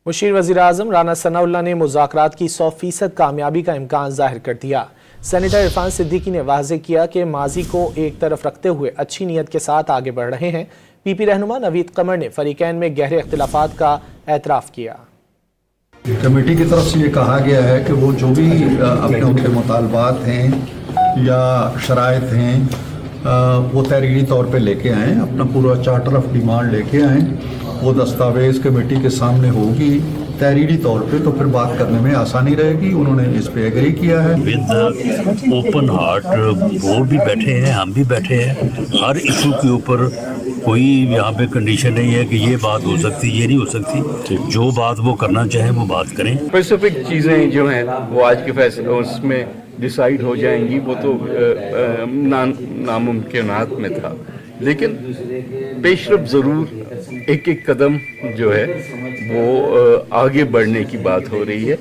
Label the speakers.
Speaker 1: مشیر وزیراعظم رانا ثناءاللہ نے مذاکرات کی 100% کامیابی کا امکان ظاہر کر دیا۔ سینیٹر عرفان صدیقی نے واضح کیا کہ ماضی کو ایک طرف رکھتے ہوئے اچھی نیت کے ساتھ آگے بڑھ رہے ہیں۔ پی پی رہنما نوید قمر نے فریقین میں گہرے اختلافات کا اعتراف کیا۔
Speaker 2: کمیٹی کی طرف سے یہ کہا گیا ہے کہ وہ جو بھی اپنے ان کے مطالبات ہیں یا شرائط ہیں وہ تحریری طور پہ لے کے آئیں، اپنا پورا چارٹر آف ڈیمانڈ لے کے آئیں، وہ دستاویز کمیٹی کے سامنے ہوگی تحریری طور پہ، تو پھر بات کرنے میں آسانی رہے گی۔ انہوں نے اس پہ ایگری کیا ہے۔
Speaker 3: ود اوپن ہارٹ وہ بھی بیٹھے ہیں، ہم بھی بیٹھے ہیں، ہر ایشو کے اوپر کوئی یہاں پہ کنڈیشن نہیں ہے کہ یہ بات ہو سکتی، یہ نہیں ہو سکتی، جو بات وہ کرنا چاہیں وہ بات کریں۔
Speaker 4: اسپیسیفک چیزیں جو ہیں وہ آج کے فیصلے اس میں ڈیسائیڈ ہو جائیں گی، وہ تو ناممکنات میں تھا، لیکن پیش رفت ضرور ایک ایک قدم جو ہے وہ آگے بڑھنے کی بات ہو رہی ہے۔